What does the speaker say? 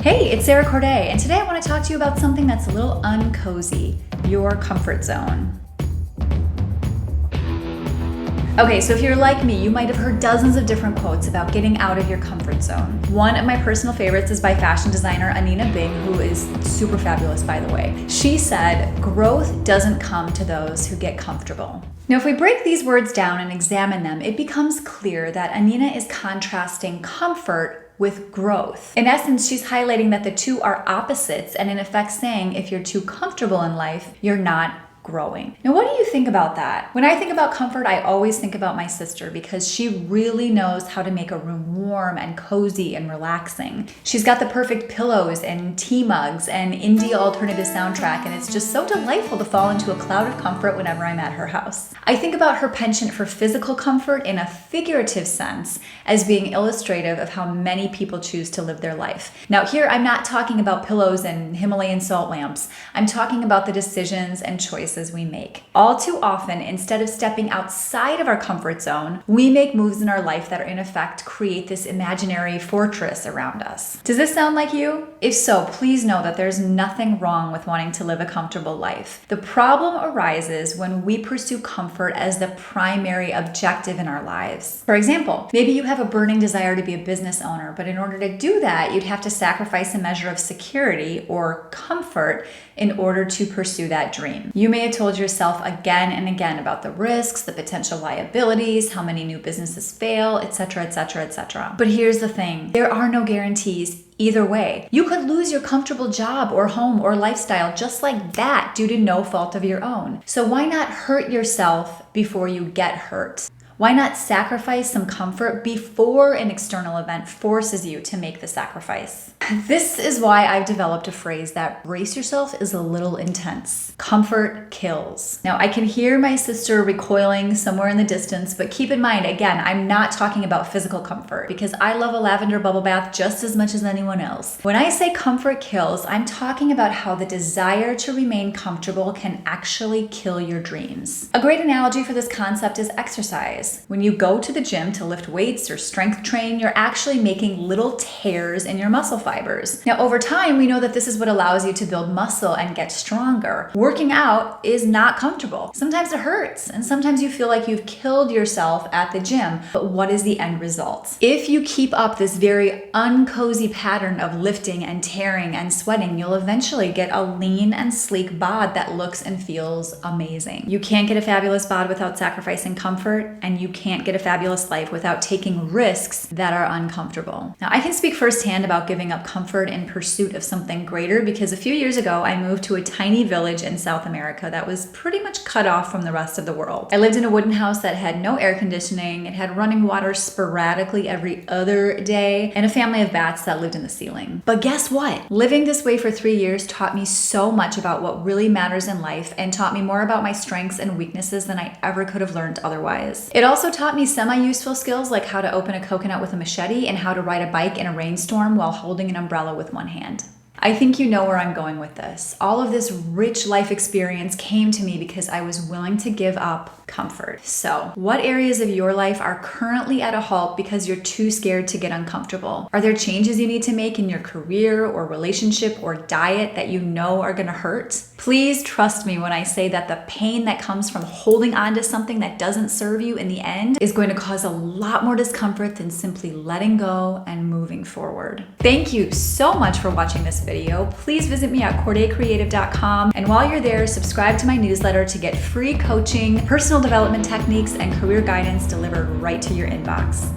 Hey, it's Sarah Corday, and today I want to talk to you about something that's a little uncozy, your comfort zone. Okay, so if you're like me, you might have heard dozens of different quotes about getting out of your comfort zone. One of my personal favorites is by fashion designer Anine Bing, who is super fabulous, by the way. She said, "Growth doesn't come to those who get comfortable." Now, if we break these words down and examine them, it becomes clear that Anine is contrasting comfort with growth. In essence, she's highlighting that the two are opposites and in effect saying if you're too comfortable in life, you're not growing. Now, what do you think about that? When I think about comfort, I always think about my sister because she really knows how to make a room warm and cozy and relaxing. She's got the perfect pillows and tea mugs and indie alternative soundtrack, and it's just so delightful to fall into a cloud of comfort whenever I'm at her house. I think about her penchant for physical comfort in a figurative sense as being illustrative of how many people choose to live their life. Now, here I'm not talking about pillows and Himalayan salt lamps. I'm talking about the decisions and choices we make. All too often, instead of stepping outside of our comfort zone, we make moves in our life that are in effect create this imaginary fortress around us. Does this sound like you? If so, please know that there's nothing wrong with wanting to live a comfortable life. The problem arises when we pursue comfort as the primary objective in our lives. For example, maybe you have a burning desire to be a business owner, but in order to do that, you'd have to sacrifice a measure of security or comfort in order to pursue that dream. You may have told yourself again and again about the risks, the potential liabilities, how many new businesses fail, etc., etc., etc. But here's the thing, there are no guarantees either way. You could lose your comfortable job or home or lifestyle just like that due to no fault of your own. So why not hurt yourself before you get hurt? Why not sacrifice some comfort before an external event forces you to make the sacrifice? This is why I've developed a phrase that brace yourself is a little intense. Comfort kills. Now, I can hear my sister recoiling somewhere in the distance, but keep in mind, again, I'm not talking about physical comfort because I love a lavender bubble bath just as much as anyone else. When I say comfort kills, I'm talking about how the desire to remain comfortable can actually kill your dreams. A great analogy for this concept is exercise. When you go to the gym to lift weights or strength train, you're actually making little tears in your muscle fibers. Now, over time, we know that this is what allows you to build muscle and get stronger. Working out is not comfortable. Sometimes it hurts, and sometimes you feel like you've killed yourself at the gym. But what is the end result? If you keep up this very uncozy pattern of lifting and tearing and sweating, you'll eventually get a lean and sleek bod that looks and feels amazing. You can't get a fabulous bod without sacrificing comfort, and you can't get a fabulous life without taking risks that are uncomfortable. Now, I can speak firsthand about giving up comfort in pursuit of something greater because a few years ago, I moved to a tiny village in South America that was pretty much cut off from the rest of the world. I lived in a wooden house that had no air conditioning, it had running water sporadically every other day, and a family of bats that lived in the ceiling. But guess what? Living this way for 3 years taught me so much about what really matters in life and taught me more about my strengths and weaknesses than I ever could have learned otherwise. It also taught me semi-useful skills like how to open a coconut with a machete and how to ride a bike in a rainstorm while holding an umbrella with one hand. I think you know where I'm going with this. All of this rich life experience came to me because I was willing to give up comfort. So, what areas of your life are currently at a halt because you're too scared to get uncomfortable? Are there changes you need to make in your career or relationship or diet that you know are gonna hurt? Please trust me when I say that the pain that comes from holding on to something that doesn't serve you in the end is going to cause a lot more discomfort than simply letting go and moving forward. Thank you so much for watching this video. Please visit me at cordaycreative.com, and while you're there, subscribe to my newsletter to get free coaching, personal development techniques, and career guidance delivered right to your inbox.